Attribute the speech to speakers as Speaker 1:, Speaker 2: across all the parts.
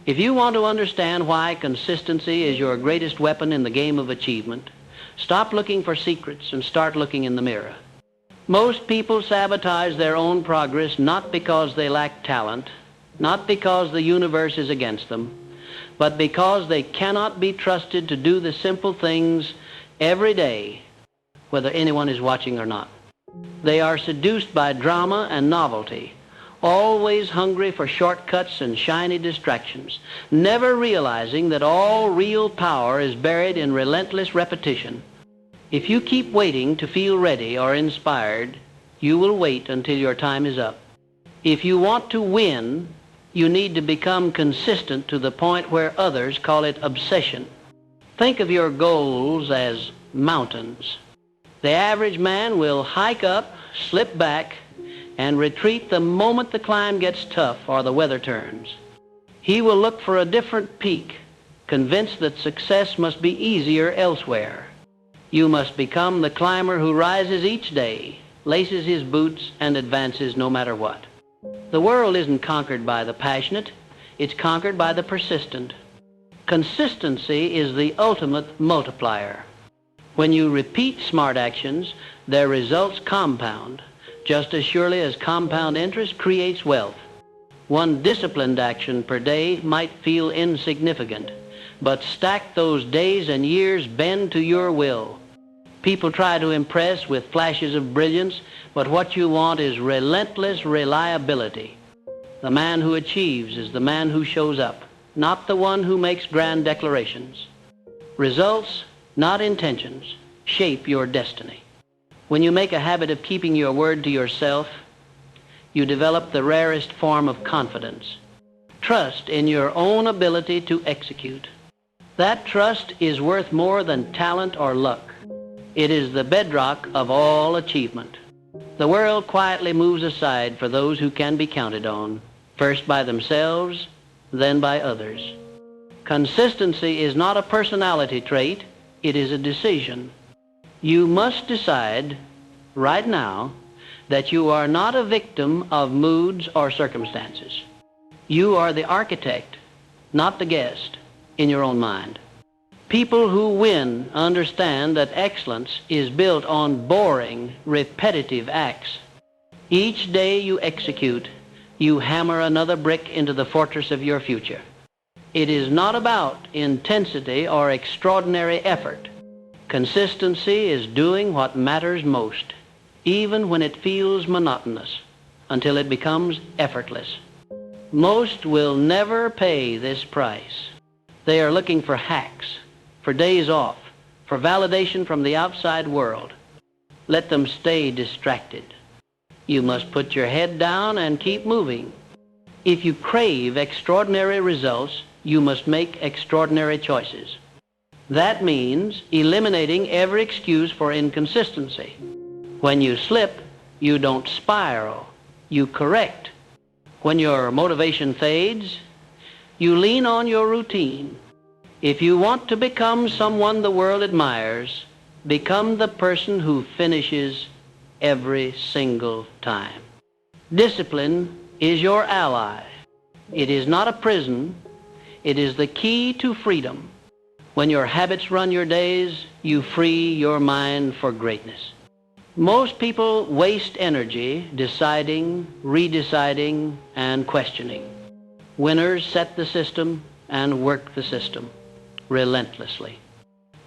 Speaker 1: If you want to understand why consistency is your greatest weapon in the game of achievement, stop looking for secrets and start looking in the mirror. Most people sabotage their own progress not because they lack talent, not because the universe is against them, but because they cannot be trusted to do the simple things every day, whether anyone is watching or not. They are seduced by drama and novelty, always hungry for shortcuts and shiny distractions, never realizing that all real power is buried in relentless repetition. If you keep waiting to feel ready or inspired, you will wait until your time is up. If you want to win, you need to become consistent to the point where others call it obsession. Think of your goals as mountains. The average man will hike up, slip back, and retreat the moment the climb gets tough or the weather turns. He will look for a different peak, convinced that success must be easier elsewhere. You must become the climber who rises each day, laces his boots, and advances no matter what. The world isn't conquered by the passionate, it's conquered by the persistent. Consistency is the ultimate multiplier. When you repeat smart actions, their results compound, just as surely as compound interest creates wealth. One disciplined action per day might feel insignificant, but stack those days and years bend to your will. People try to impress with flashes of brilliance, but what you want is relentless reliability. The man who achieves is the man who shows up, not the one who makes grand declarations. Results, not intentions, shape your destiny. When you make a habit of keeping your word to yourself, you develop the rarest form of confidence. Trust in your own ability to execute. That trust is worth more than talent or luck. It is the bedrock of all achievement. The world quietly moves aside for those who can be counted on, first by themselves, then by others. Consistency is not a personality trait, it is a decision. You must decide right now that you are not a victim of moods or circumstances. You are the architect, not the guest, in your own mind. People who win understand that excellence is built on boring, repetitive acts. Each day you execute, you hammer another brick into the fortress of your future. It is not about intensity or extraordinary effort. Consistency is doing what matters most, even when it feels monotonous, until it becomes effortless. Most will never pay this price. They are looking for hacks, for days off, for validation from the outside world. Let them stay distracted. You must put your head down and keep moving. If you crave extraordinary results, you must make extraordinary choices. That means eliminating every excuse for inconsistency. When you slip, you don't spiral, you correct. When your motivation fades, you lean on your routine. If you want to become someone the world admires, become the person who finishes every single time. Discipline is your ally. It is not a prison. It is the key to freedom. When your habits run your days, you free your mind for greatness. Most people waste energy deciding, redeciding, and questioning. Winners set the system and work the system relentlessly.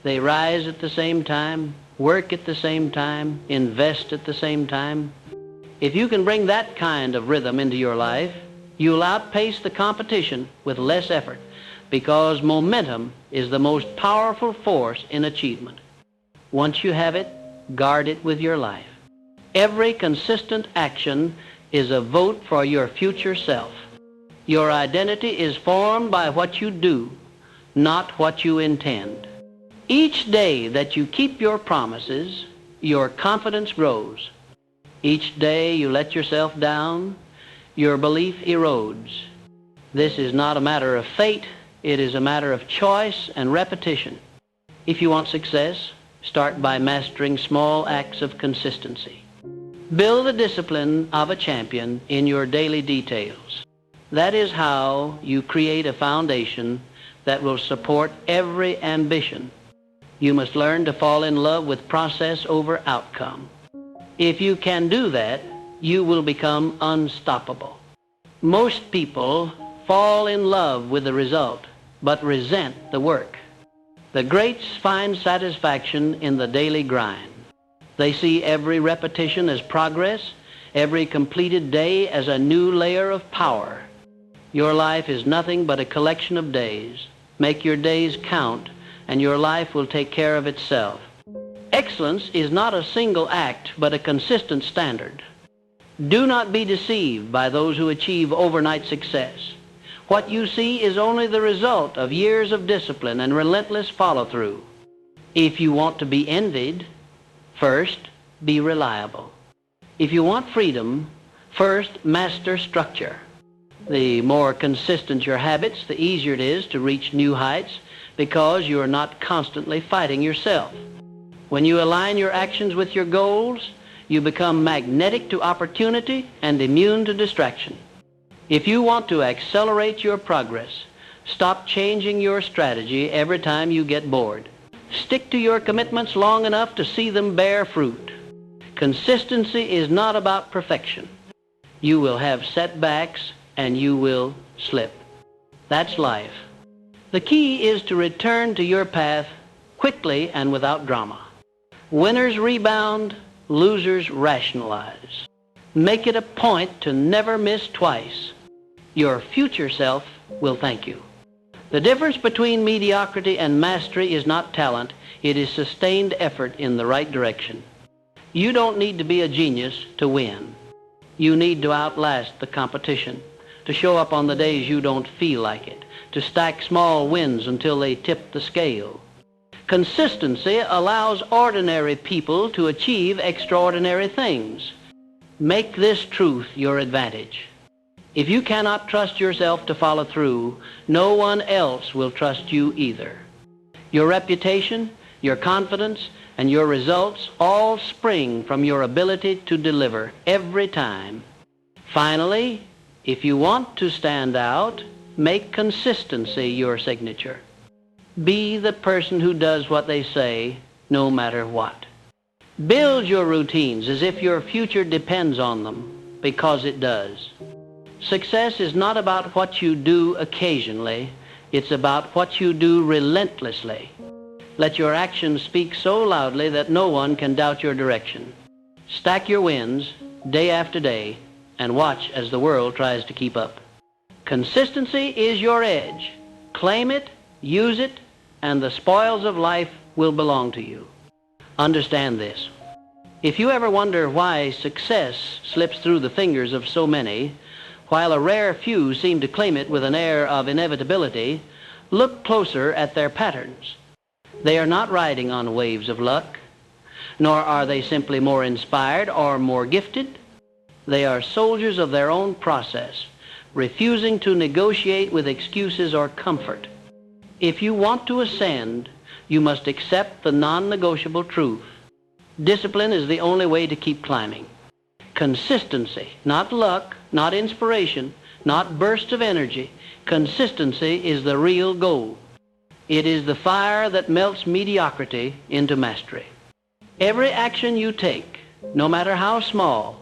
Speaker 1: They rise at the same time, work at the same time, invest at the same time. If you can bring that kind of rhythm into your life, you'll outpace the competition with less effort, because momentum is the most powerful force in achievement. Once you have it, guard it with your life. Every consistent action is a vote for your future self. Your identity is formed by what you do, not what you intend. Each day that you keep your promises, your confidence grows. Each day you let yourself down, your belief erodes. This is not a matter of fate, it is a matter of choice and repetition. If you want success, start by mastering small acts of consistency. Build the discipline of a champion in your daily details. That is how you create a foundation that will support every ambition. You must learn to fall in love with process over outcome. If you can do that, you will become unstoppable. Most people fall in love with the result, but resent the work. The greats find satisfaction in the daily grind. They see every repetition as progress, every completed day as a new layer of power. Your life is nothing but a collection of days. Make your days count, and your life will take care of itself. Excellence is not a single act, but a consistent standard. Do not be deceived by those who achieve overnight success. What you see is only the result of years of discipline and relentless follow-through. If you want to be envied, first, be reliable. If you want freedom, first, master structure. The more consistent your habits, the easier it is to reach new heights because you are not constantly fighting yourself. When you align your actions with your goals, you become magnetic to opportunity and immune to distraction. If you want to accelerate your progress, stop changing your strategy every time you get bored. Stick to your commitments long enough to see them bear fruit. Consistency is not about perfection. You will have setbacks and you will slip. That's life. The key is to return to your path quickly and without drama. Winners rebound, losers rationalize. Make it a point to never miss twice. Your future self will thank you. The difference between mediocrity and mastery is not talent, it is sustained effort in the right direction. You don't need to be a genius to win. You need to outlast the competition, to show up on the days you don't feel like it, to stack small wins until they tip the scale. Consistency allows ordinary people to achieve extraordinary things. Make this truth your advantage. If you cannot trust yourself to follow through, no one else will trust you either. Your reputation, your confidence, and your results all spring from your ability to deliver every time. Finally, if you want to stand out, make consistency your signature. Be the person who does what they say, no matter what. Build your routines as if your future depends on them, because it does. Success is not about what you do occasionally, it's about what you do relentlessly. Let your actions speak so loudly that no one can doubt your direction. Stack your wins day after day and watch as the world tries to keep up. Consistency is your edge. Claim it, use it, and the spoils of life will belong to you. Understand this. If you ever wonder why success slips through the fingers of so many, while a rare few seem to claim it with an air of inevitability, look closer at their patterns. They are not riding on waves of luck, nor are they simply more inspired or more gifted. They are soldiers of their own process, refusing to negotiate with excuses or comfort. If you want to ascend, you must accept the non-negotiable truth. Discipline is the only way to keep climbing. Consistency, not luck, not inspiration, not bursts of energy. Consistency is the real goal. It is the fire that melts mediocrity into mastery. Every action you take, no matter how small,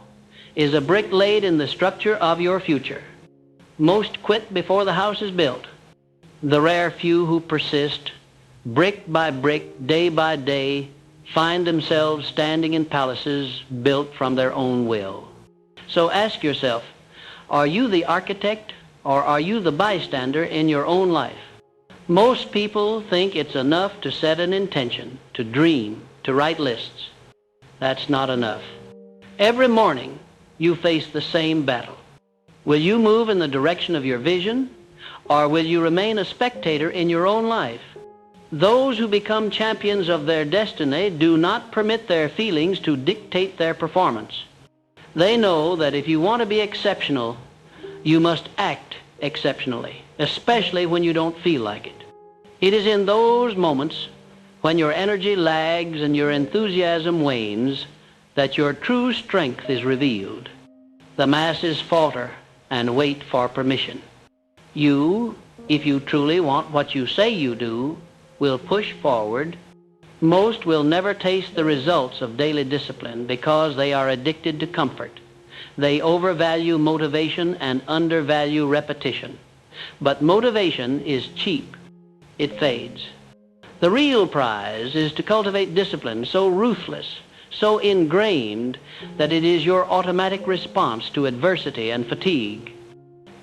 Speaker 1: is a brick laid in the structure of your future. Most quit before the house is built. The rare few who persist, brick by brick, day by day, find themselves standing in palaces built from their own will. So ask yourself, are you the architect or are you the bystander in your own life? Most people think it's enough to set an intention, to dream, to write lists. That's not enough. Every morning, you face the same battle. Will you move in the direction of your vision, or will you remain a spectator in your own life? Those who become champions of their destiny do not permit their feelings to dictate their performance. They know that if you want to be exceptional, you must act exceptionally, especially when you don't feel like it. It is in those moments when your energy lags and your enthusiasm wanes that your true strength is revealed. The masses falter and wait for permission. You, if you truly want what you say you do, will push forward. Most will never taste the results of daily discipline because they are addicted to comfort. They overvalue motivation and undervalue repetition. But motivation is cheap. It fades. The real prize is to cultivate discipline so ruthless, so ingrained, that it is your automatic response to adversity and fatigue.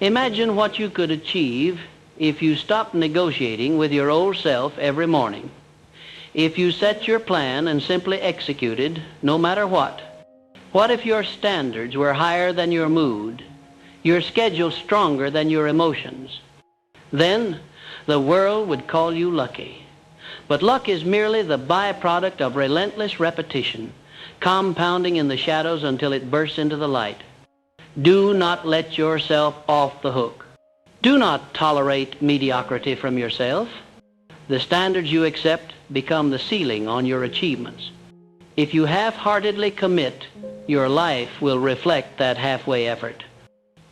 Speaker 1: Imagine what you could achieve if you stopped negotiating with your old self every morning. If you set your plan and simply executed, no matter what. What if your standards were higher than your mood, your schedule stronger than your emotions? Then the world would call you lucky. But luck is merely the byproduct of relentless repetition, compounding in the shadows until it bursts into the light. Do not let yourself off the hook. Do not tolerate mediocrity from yourself. The standards you accept become the ceiling on your achievements. If you half-heartedly commit, your life will reflect that halfway effort.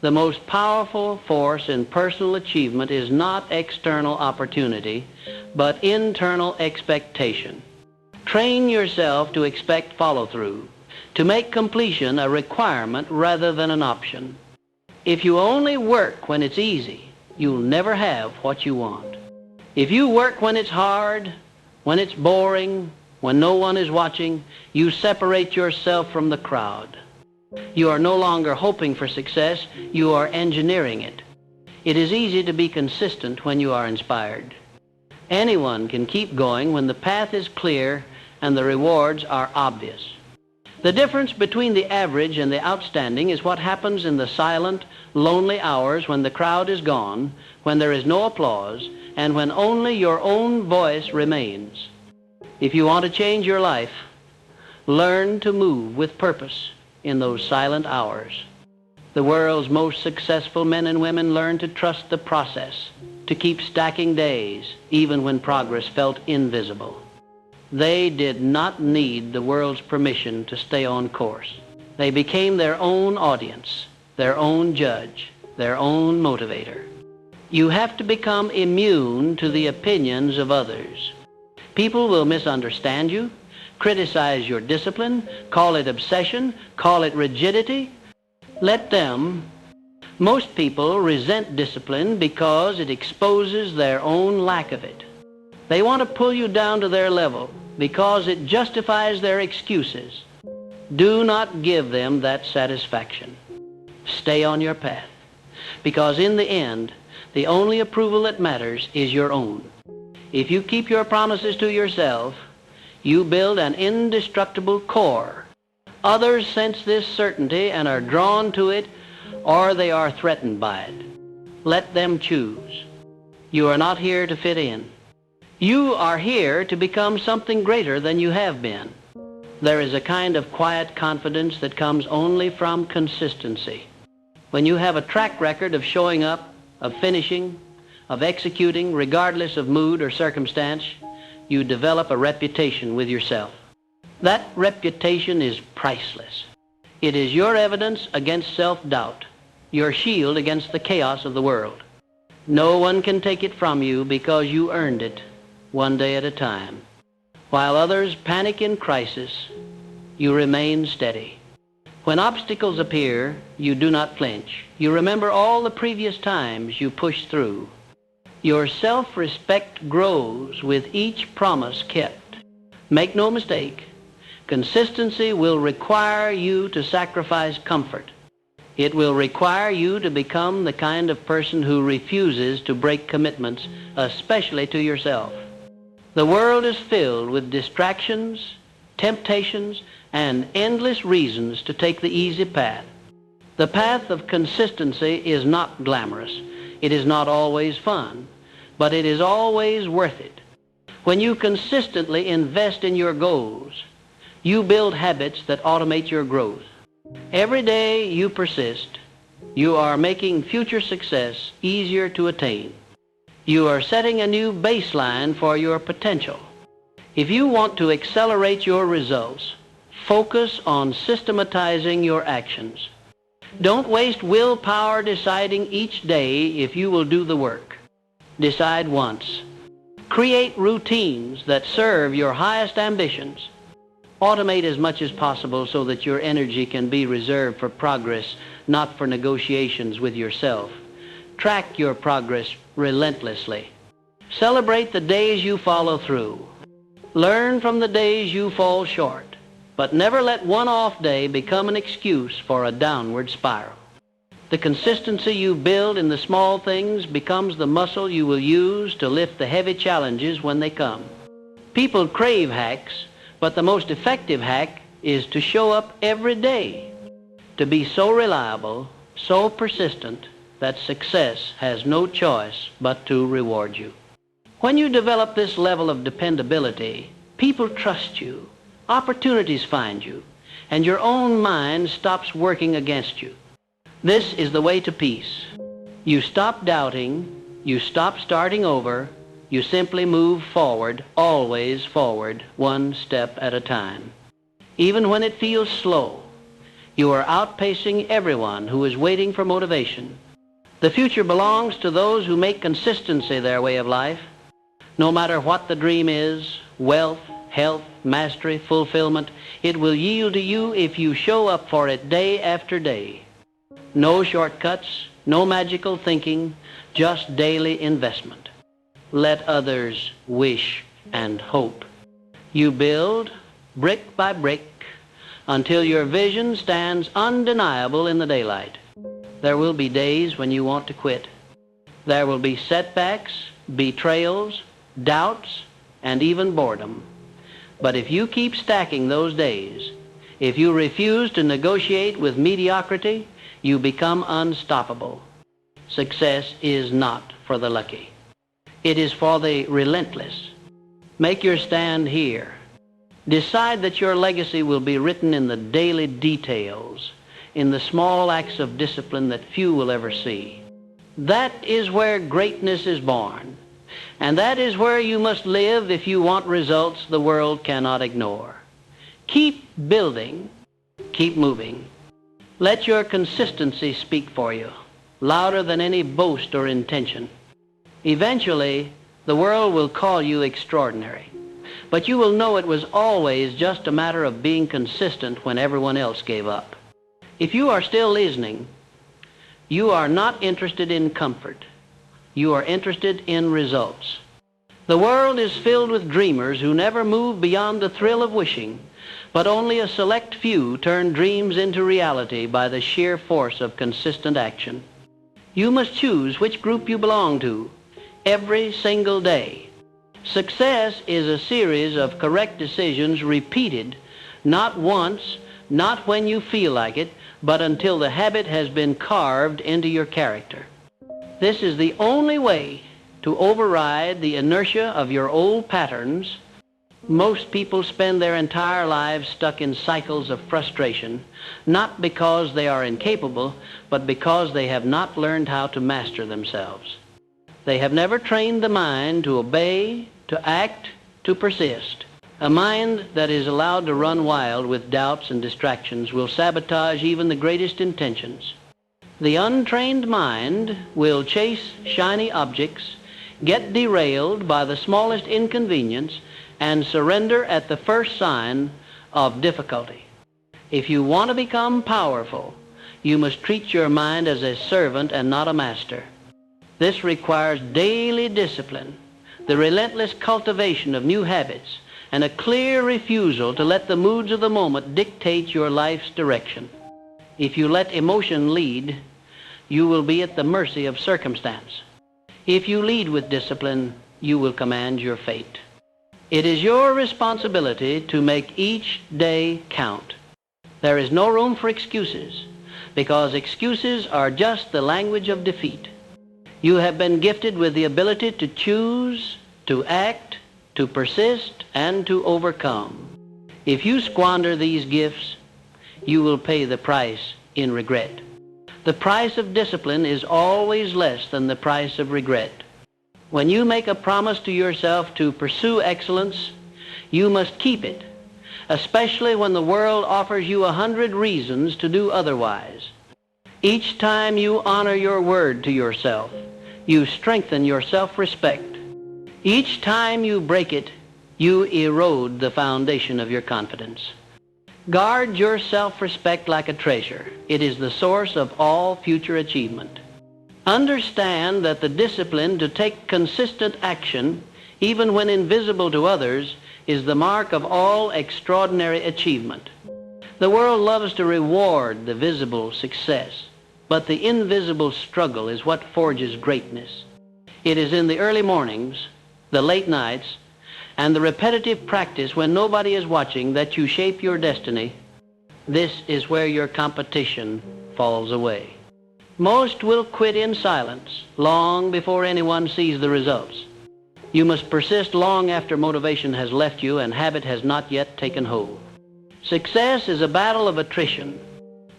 Speaker 1: The most powerful force in personal achievement is not external opportunity, but internal expectation. Train yourself to expect follow-through, to make completion a requirement rather than an option. If you only work when it's easy, you'll never have what you want. If you work when it's hard, when it's boring, when no one is watching, you separate yourself from the crowd. You are no longer hoping for success, you are engineering it. It is easy to be consistent when you are inspired. Anyone can keep going when the path is clear and the rewards are obvious. The difference between the average and the outstanding is what happens in the silent, lonely hours when the crowd is gone, when there is no applause, and when only your own voice remains. If you want to change your life, learn to move with purpose in those silent hours. The world's most successful men and women learn to trust the process, to keep stacking days, even when progress felt invisible. They did not need the world's permission to stay on course. They became their own audience, their own judge, their own motivator. You have to become immune to the opinions of others. People will misunderstand you, criticize your discipline, call it obsession, call it rigidity. Let them. Most people resent discipline because it exposes their own lack of it. They want to pull you down to their level because it justifies their excuses. Do not give them that satisfaction. Stay on your path, because in the end, the only approval that matters is your own. If you keep your promises to yourself, you build an indestructible core. Others sense this certainty and are drawn to it, or they are threatened by it. Let them choose. You are not here to fit in. You are here to become something greater than you have been. There is a kind of quiet confidence that comes only from consistency. When you have a track record of showing up, of finishing, of executing, regardless of mood or circumstance, you develop a reputation with yourself. That reputation is priceless. It is your evidence against self-doubt, your shield against the chaos of the world. No one can take it from you because you earned it, one day at a time. While others panic in crisis, you remain steady. When obstacles appear, you do not flinch. You remember all the previous times you pushed through. Your self-respect grows with each promise kept. Make no mistake, consistency will require you to sacrifice comfort. It will require you to become the kind of person who refuses to break commitments, especially to yourself. The world is filled with distractions, temptations, and endless reasons to take the easy path. The path of consistency is not glamorous. It is not always fun, but it is always worth it. When you consistently invest in your goals, you build habits that automate your growth. Every day you persist, you are making future success easier to attain. You are setting a new baseline for your potential. If you want to accelerate your results, focus on systematizing your actions. Don't waste willpower deciding each day if you will do the work. Decide once. Create routines that serve your highest ambitions. Automate as much as possible so that your energy can be reserved for progress, not for negotiations with yourself. Track your progress relentlessly. Celebrate the days you follow through. Learn from the days you fall short, but never let one off day become an excuse for a downward spiral. The consistency you build in the small things becomes the muscle you will use to lift the heavy challenges when they come. People crave hacks, but the most effective hack is to show up every day. To be so reliable, so persistent, that success has no choice but to reward you. When you develop this level of dependability, people trust you, opportunities find you, and your own mind stops working against you. This is the way to peace. You stop doubting, you stop starting over, you simply move forward, always forward, one step at a time. Even when it feels slow, you are outpacing everyone who is waiting for motivation. The future belongs to those who make consistency their way of life. No matter what the dream is, wealth, health, mastery, fulfillment, it will yield to you if you show up for it day after day. No shortcuts, no magical thinking, just daily investment. Let others wish and hope. You build brick by brick until your vision stands undeniable in the daylight. There will be days when you want to quit. There will be setbacks, betrayals, doubts, and even boredom. But if you keep stacking those days, if you refuse to negotiate with mediocrity, you become unstoppable. Success is not for the lucky. It is for the relentless. Make your stand here. Decide that your legacy will be written in the daily details, in the small acts of discipline that few will ever see. That is where greatness is born, and that is where you must live if you want results the world cannot ignore. Keep building, keep moving. Let your consistency speak for you, louder than any boast or intention. Eventually, the world will call you extraordinary, but you will know it was always just a matter of being consistent when everyone else gave up. If you are still listening, you are not interested in comfort. You are interested in results. The world is filled with dreamers who never move beyond the thrill of wishing, but only a select few turn dreams into reality by the sheer force of consistent action. You must choose which group you belong to every single day. Success is a series of correct decisions repeated, not once, not when you feel like it, but until the habit has been carved into your character. This is the only way to override the inertia of your old patterns. Most people spend their entire lives stuck in cycles of frustration, not because they are incapable, but because they have not learned how to master themselves. They have never trained the mind to obey, to act, to persist. A mind that is allowed to run wild with doubts and distractions will sabotage even the greatest intentions. The untrained mind will chase shiny objects, get derailed by the smallest inconvenience, and surrender at the first sign of difficulty. If you want to become powerful, you must treat your mind as a servant and not a master. This requires daily discipline, the relentless cultivation of new habits, and a clear refusal to let the moods of the moment dictate your life's direction. If you let emotion lead, you will be at the mercy of circumstance. If you lead with discipline, you will command your fate. It is your responsibility to make each day count. There is no room for excuses, because excuses are just the language of defeat. You have been gifted with the ability to choose, to act, to persist, and to overcome. If you squander these gifts, you will pay the price in regret. The price of discipline is always less than the price of regret. When you make a promise to yourself to pursue excellence, you must keep it, especially when the world offers you 100 reasons to do otherwise. Each time you honor your word to yourself, you strengthen your self-respect. Each time you break it, you erode the foundation of your confidence. Guard your self-respect like a treasure. It is the source of all future achievement. Understand that the discipline to take consistent action, even when invisible to others, is the mark of all extraordinary achievement. The world loves to reward the visible success, but the invisible struggle is what forges greatness. It is in the early mornings, the late nights, and the repetitive practice when nobody is watching that you shape your destiny. This is where your competition falls away. Most will quit in silence long before anyone sees the results. You must persist long after motivation has left you and habit has not yet taken hold. Success is a battle of attrition.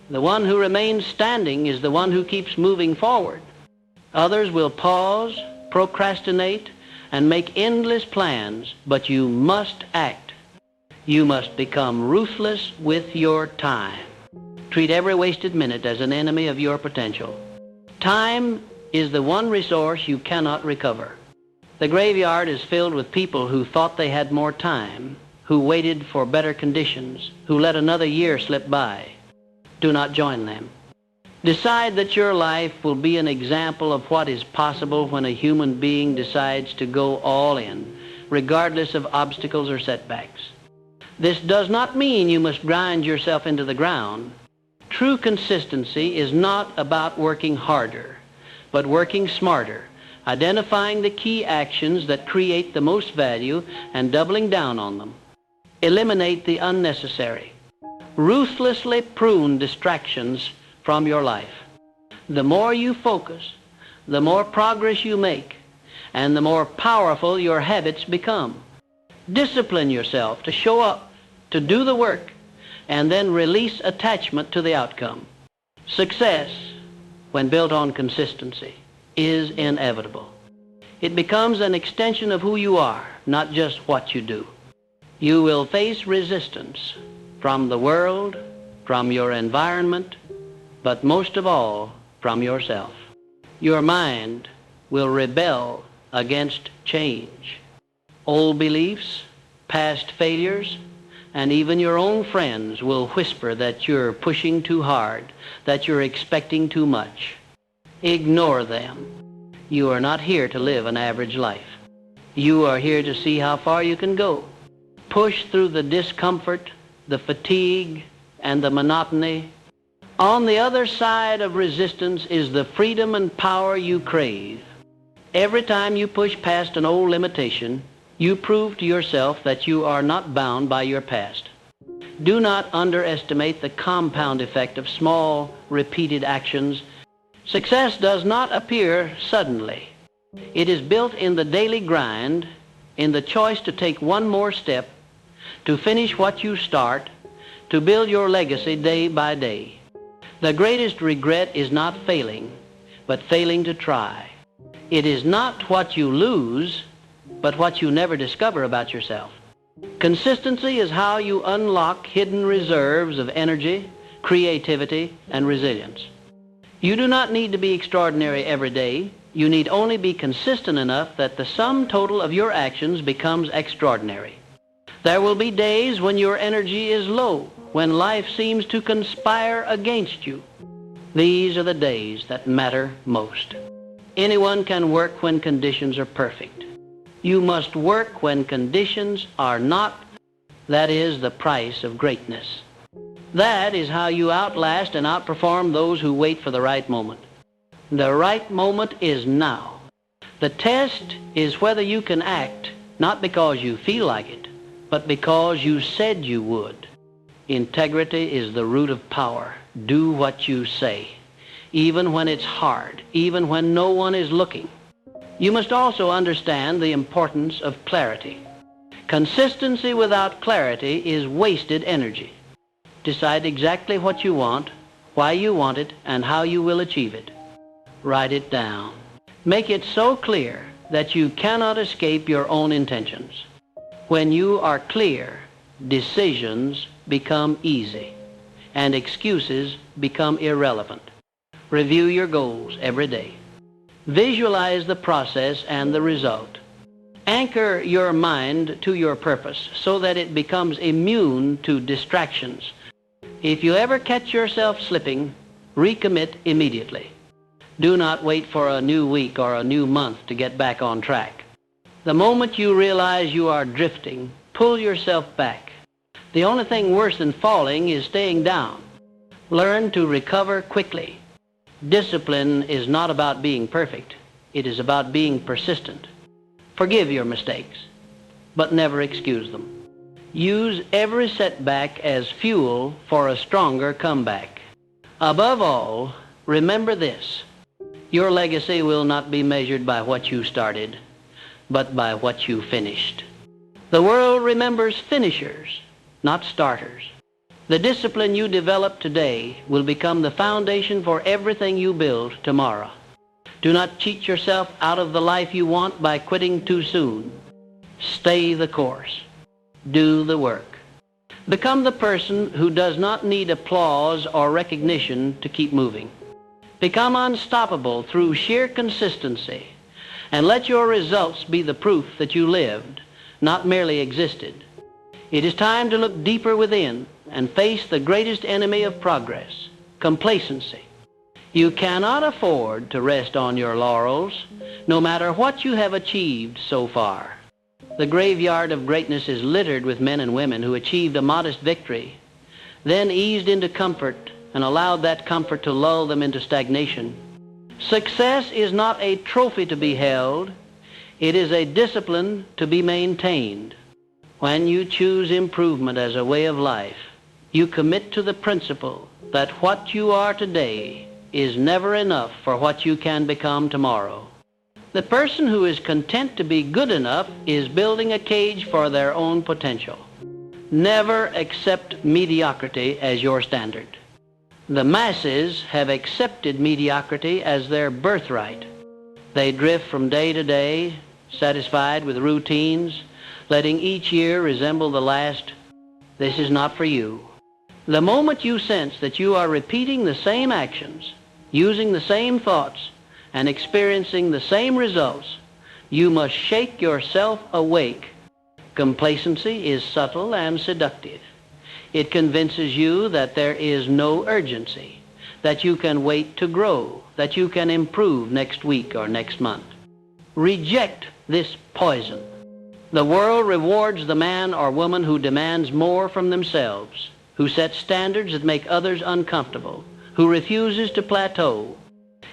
Speaker 1: The one who remains standing is the one who keeps moving forward. Others will pause, procrastinate, and make endless plans, but you must act. You must become ruthless with your time. Treat every wasted minute as an enemy of your potential. Time is the one resource you cannot recover. The graveyard is filled with people who thought they had more time, who waited for better conditions, who let another year slip by. Do not join them. Decide that your life will be an example of what is possible when a human being decides to go all in, regardless of obstacles or setbacks. This does not mean you must grind yourself into the ground. True consistency is not about working harder, but working smarter, identifying the key actions that create the most value and doubling down on them. Eliminate the unnecessary. Ruthlessly prune distractions from your life. The more you focus, the more progress you make, and the more powerful your habits become. Discipline yourself to show up, to do the work, and then release attachment to the outcome. Success, when built on consistency, is inevitable. It becomes an extension of who you are, not just what you do. You will face resistance from the world, from your environment, but most of all, from yourself. Your mind will rebel against change. Old beliefs, past failures, and even your own friends will whisper that you're pushing too hard, that you're expecting too much. Ignore them. You are not here to live an average life. You are here to see how far you can go. Push through the discomfort, the fatigue, and the monotony. On the other side of resistance is the freedom and power you crave. Every time you push past an old limitation, you prove to yourself that you are not bound by your past. Do not underestimate the compound effect of small, repeated actions. Success does not appear suddenly. It is built in the daily grind, in the choice to take one more step, to finish what you start, to build your legacy day by day. The greatest regret is not failing, but failing to try. It is not what you lose, but what you never discover about yourself. Consistency is how you unlock hidden reserves of energy, creativity, and resilience. You do not need to be extraordinary every day. You need only be consistent enough that the sum total of your actions becomes extraordinary. There will be days when your energy is low, when life seems to conspire against you. These are the days that matter most. Anyone can work when conditions are perfect. You must work when conditions are not. That is the price of greatness. That is how you outlast and outperform those who wait for the right moment. The right moment is now. The test is whether you can act, not because you feel like it, but because you said you would. Integrity is the root of power. Do what you say, even when it's hard, even when no one is looking. You must also understand the importance of clarity. Consistency without clarity is wasted energy. Decide exactly what you want, why you want it, and how you will achieve it. Write it down. Make it so clear that you cannot escape your own intentions. When you are clear, decisions become easy, and excuses become irrelevant. Review your goals every day. Visualize the process and the result. Anchor your mind to your purpose so that it becomes immune to distractions. If you ever catch yourself slipping, recommit immediately. Do not wait for a new week or a new month to get back on track. The moment you realize you are drifting, pull yourself back. The only thing worse than falling is staying down. Learn to recover quickly. Discipline is not about being perfect. It is about being persistent. Forgive your mistakes, but never excuse them. Use every setback as fuel for a stronger comeback. Above all, remember this. Your legacy will not be measured by what you started, but by what you finished. The world remembers finishers, not starters. The discipline you develop today will become the foundation for everything you build tomorrow. Do not cheat yourself out of the life you want by quitting too soon. Stay the course. Do the work. Become the person who does not need applause or recognition to keep moving. Become unstoppable through sheer consistency, and let your results be the proof that you lived, not merely existed. It is time to look deeper within and face the greatest enemy of progress, complacency. You cannot afford to rest on your laurels, no matter what you have achieved so far. The graveyard of greatness is littered with men and women who achieved a modest victory, then eased into comfort and allowed that comfort to lull them into stagnation. Success is not a trophy to be held. It is a discipline to be maintained. When you choose improvement as a way of life, you commit to the principle that what you are today is never enough for what you can become tomorrow. The person who is content to be good enough is building a cage for their own potential. Never accept mediocrity as your standard. The masses have accepted mediocrity as their birthright. They drift from day to day, satisfied with routines, letting each year resemble the last. This is not for you. The moment you sense that you are repeating the same actions, using the same thoughts, and experiencing the same results, you must shake yourself awake. Complacency is subtle and seductive. It convinces you that there is no urgency, that you can wait to grow, that you can improve next week or next month. Reject this poison. The world rewards the man or woman who demands more from themselves, who sets standards that make others uncomfortable, who refuses to plateau.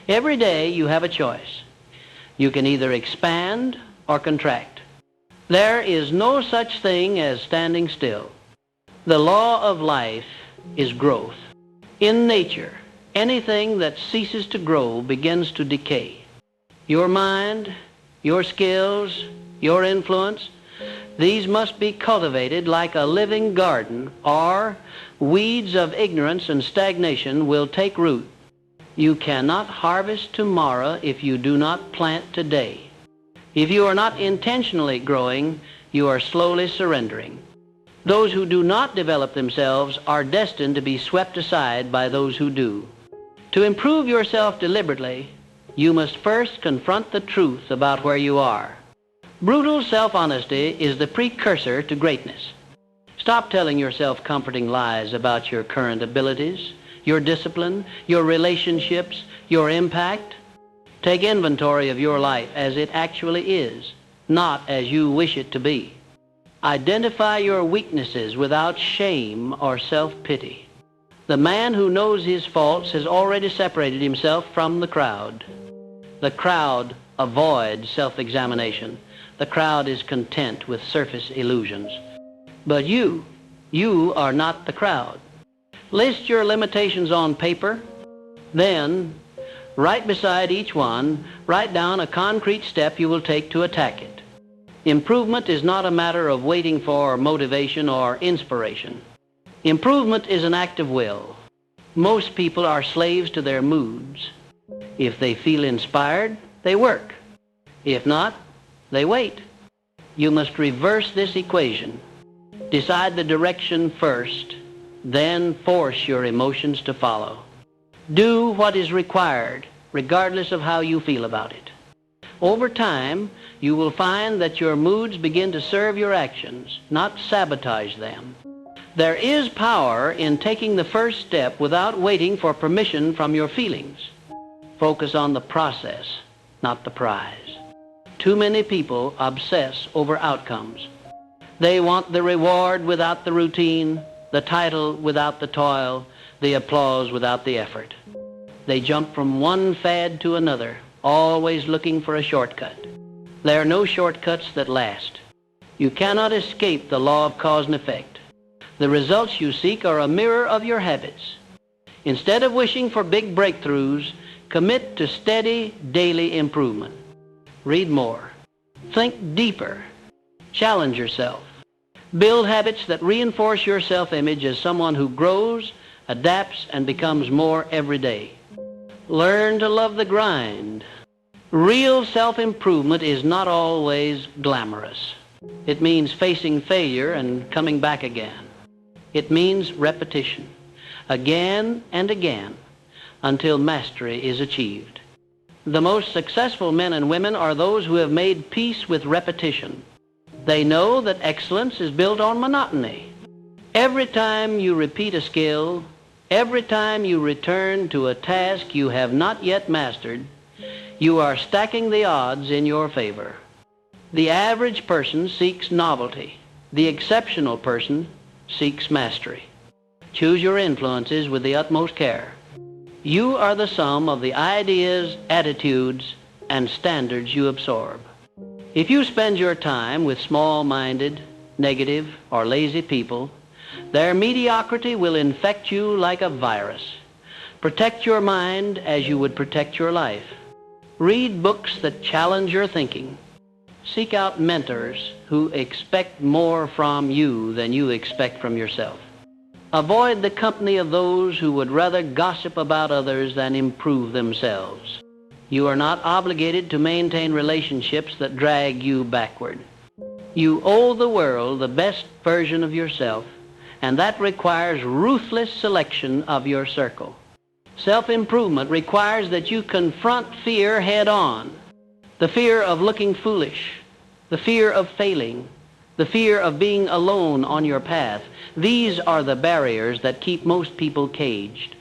Speaker 1: Every day you have a choice. You can either expand or contract. There is no such thing as standing still. The law of life is growth. In nature, anything that ceases to grow begins to decay. Your mind, your skills, your influence, these must be cultivated like a living garden, or weeds of ignorance and stagnation will take root. You cannot harvest tomorrow if you do not plant today. If you are not intentionally growing, you are slowly surrendering. Those who do not develop themselves are destined to be swept aside by those who do. To improve yourself deliberately, you must first confront the truth about where you are. Brutal self-honesty is the precursor to greatness. Stop telling yourself comforting lies about your current abilities, your discipline, your relationships, your impact. Take inventory of your life as it actually is, not as you wish it to be. Identify your weaknesses without shame or self-pity. The man who knows his faults has already separated himself from the crowd. The crowd avoids self-examination. The crowd is content with surface illusions. But you are not the crowd. List your limitations on paper. Then, right beside each one, write down a concrete step you will take to attack it. Improvement is not a matter of waiting for motivation or inspiration. Improvement is an act of will. Most people are slaves to their moods. If they feel inspired, they work. If not, they wait. You must reverse this equation. Decide the direction first, then force your emotions to follow. Do what is required, regardless of how you feel about it. Over time, you will find that your moods begin to serve your actions, not sabotage them. There is power in taking the first step without waiting for permission from your feelings. Focus on the process, not the prize. Too many people obsess over outcomes. They want the reward without the routine, the title without the toil, the applause without the effort. They jump from one fad to another, always looking for a shortcut. There are no shortcuts that last. You cannot escape the law of cause and effect. The results you seek are a mirror of your habits. Instead of wishing for big breakthroughs, commit to steady, daily improvement. Read more. Think deeper. Challenge yourself. Build habits that reinforce your self-image as someone who grows, adapts, and becomes more every day. Learn to love the grind. Real self-improvement is not always glamorous. It means facing failure and coming back again. It means repetition, again and again, until mastery is achieved. The most successful men and women are those who have made peace with repetition. They know that excellence is built on monotony. Every time you repeat a skill, every time you return to a task you have not yet mastered, you are stacking the odds in your favor. The average person seeks novelty. The exceptional person seeks mastery. Choose your influences with the utmost care. You are the sum of the ideas, attitudes, and standards you absorb. If you spend your time with small-minded, negative, or lazy people, their mediocrity will infect you like a virus. Protect your mind as you would protect your life. Read books that challenge your thinking. Seek out mentors who expect more from you than you expect from yourself. Avoid the company of those who would rather gossip about others than improve themselves. You are not obligated to maintain relationships that drag you backward. You owe the world the best version of yourself, and that requires ruthless selection of your circle. Self-improvement requires that you confront fear head-on. The fear of looking foolish, the fear of failing, the fear of being alone on your path. These are the barriers that keep most people caged.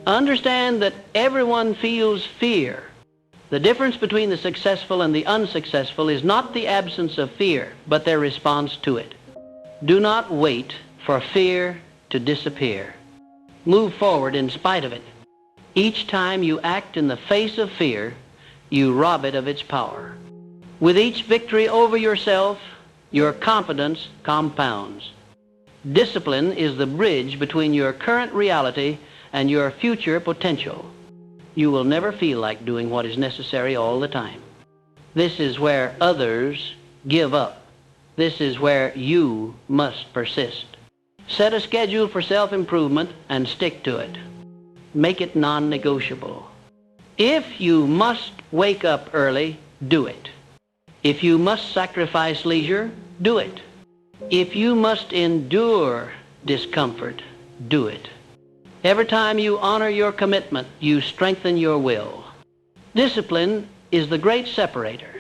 Speaker 1: Understand that everyone feels fear. The difference between the successful and the unsuccessful is not the absence of fear, but their response to it. Do not wait for fear to disappear. Move forward in spite of it. Each time you act in the face of fear, you rob it of its power. With each victory over yourself, your confidence compounds. Discipline is the bridge between your current reality and your future potential. You will never feel like doing what is necessary all the time. This is where others give up. This is where you must persist. Set a schedule for self-improvement and stick to it. Make it non-negotiable. If you must wake up early, do it. If you must sacrifice leisure, do it. If you must endure discomfort, do it. Every time you honor your commitment, you strengthen your will. Discipline is the great separator.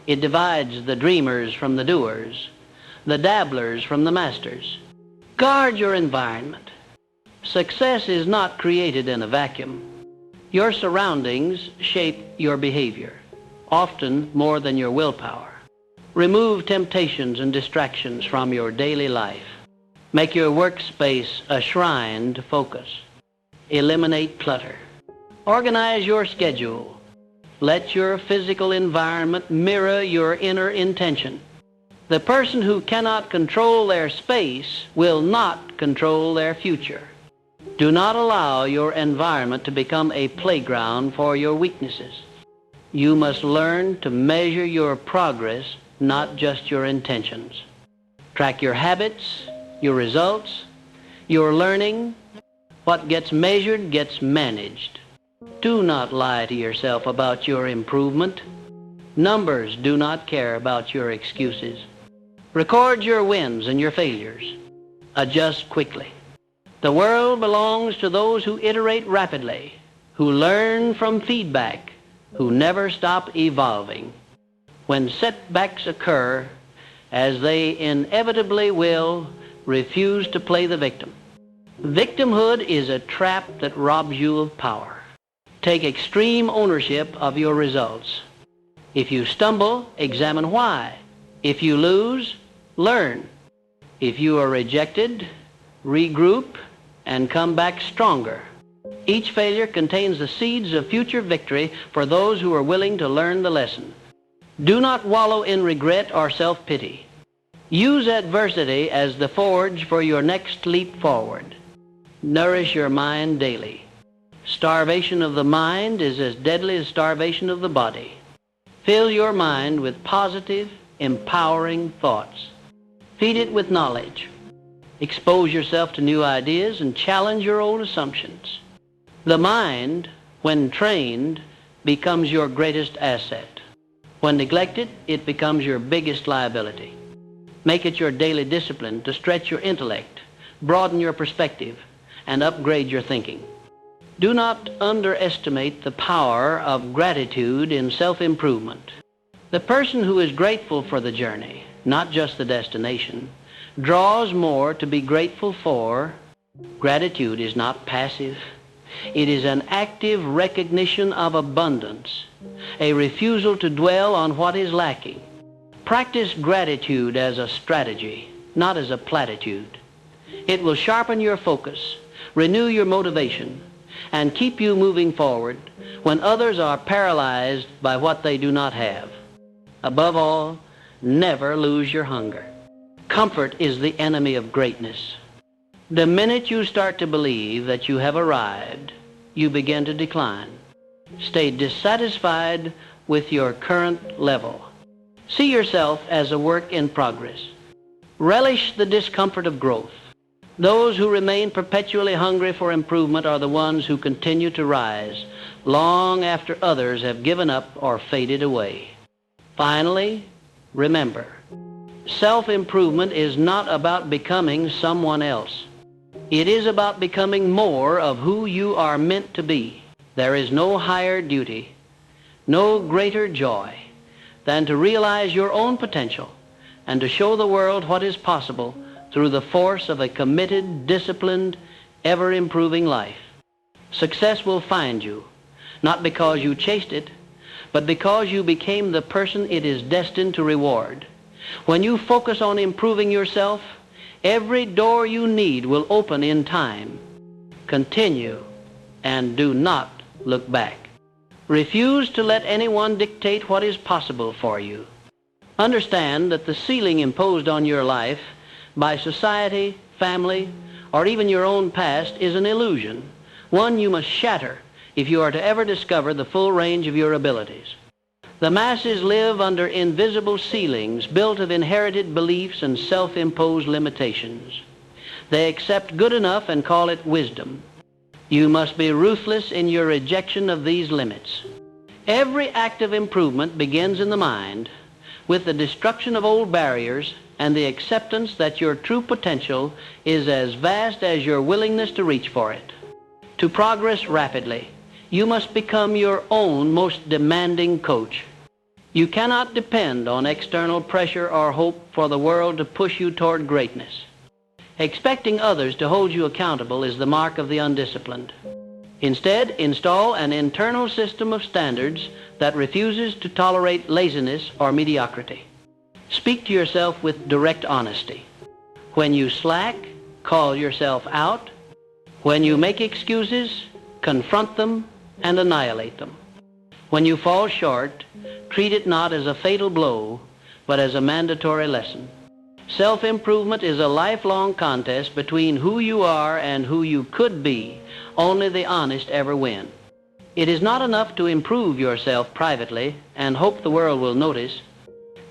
Speaker 1: It divides the dreamers from the doers, the dabblers from the masters. Guard your environment. Success is not created in a vacuum. Your surroundings shape your behavior, often more than your willpower. Remove temptations and distractions from your daily life. Make your workspace a shrine to focus. Eliminate clutter. Organize your schedule. Let your physical environment mirror your inner intention. The person who cannot control their space will not control their future. Do not allow your environment to become a playground for your weaknesses. You must learn to measure your progress, not just your intentions. Track your habits, your results, your learning. What gets measured gets managed. Do not lie to yourself about your improvement. Numbers do not care about your excuses. Record your wins and your failures. Adjust quickly. The world belongs to those who iterate rapidly, who learn from feedback, who never stop evolving. When setbacks occur, as they inevitably will, refuse to play the victim. Victimhood is a trap that robs you of power. Take extreme ownership of your results. If you stumble, examine why. If you lose, learn. If you are rejected, regroup and come back stronger. Each failure contains the seeds of future victory for those who are willing to learn the lesson. Do not wallow in regret or self-pity. Use adversity as the forge for your next leap forward. Nourish your mind daily. Starvation of the mind is as deadly as starvation of the body. Fill your mind with positive, empowering thoughts. Feed it with knowledge. Expose yourself to new ideas and challenge your old assumptions. The mind, when trained, becomes your greatest asset. When neglected, it becomes your biggest liability. Make it your daily discipline to stretch your intellect, broaden your perspective, and upgrade your thinking. Do not underestimate the power of gratitude in self-improvement. The person who is grateful for the journey, not just the destination, draws more to be grateful for. Gratitude is not passive. It is an active recognition of abundance, a refusal to dwell on what is lacking. Practice gratitude as a strategy, not as a platitude. It will sharpen your focus, renew your motivation, and keep you moving forward when others are paralyzed by what they do not have. Above all, never lose your hunger. Comfort is the enemy of greatness. The minute you start to believe that you have arrived, you begin to decline. Stay dissatisfied with your current level. See yourself as a work in progress. Relish the discomfort of growth. Those who remain perpetually hungry for improvement are the ones who continue to rise long after others have given up or faded away. Finally, remember, self-improvement is not about becoming someone else. It is about becoming more of who you are meant to be. There is no higher duty, no greater joy than to realize your own potential and to show the world what is possible through the force of a committed, disciplined, ever-improving life. Success will find you, not because you chased it, but because you became the person it is destined to reward. When you focus on improving yourself, every door you need will open in time. Continue and do not look back. Refuse to let anyone dictate what is possible for you. Understand that the ceiling imposed on your life by society, family, or even your own past is an illusion, one you must shatter if you are to ever discover the full range of your abilities. The masses live under invisible ceilings built of inherited beliefs and self-imposed limitations. They accept good enough and call it wisdom. You must be ruthless in your rejection of these limits. Every act of improvement begins in the mind with the destruction of old barriers and the acceptance that your true potential is as vast as your willingness to reach for it. To progress rapidly, you must become your own most demanding coach. You cannot depend on external pressure or hope for the world to push you toward greatness. Expecting others to hold you accountable is the mark of the undisciplined. Instead, install an internal system of standards that refuses to tolerate laziness or mediocrity. Speak to yourself with direct honesty. When you slack, call yourself out. When you make excuses, confront them and annihilate them. When you fall short, treat it not as a fatal blow, but as a mandatory lesson. Self-improvement is a lifelong contest between who you are and who you could be. Only the honest ever win. It is not enough to improve yourself privately and hope the world will notice.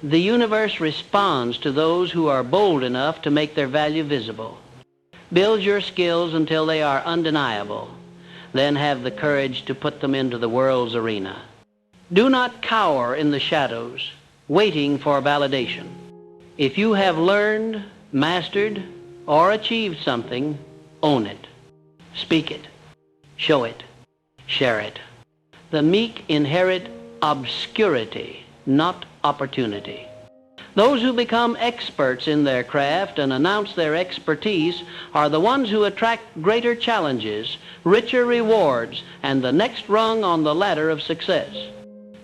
Speaker 1: The universe responds to those who are bold enough to make their value visible. Build your skills until they are undeniable. Then have the courage to put them into the world's arena. Do not cower in the shadows, waiting for validation. If you have learned, mastered, or achieved something, own it. Speak it. Show it. Share it. The meek inherit obscurity, not opportunity. Those who become experts in their craft and announce their expertise are the ones who attract greater challenges, richer rewards, and the next rung on the ladder of success.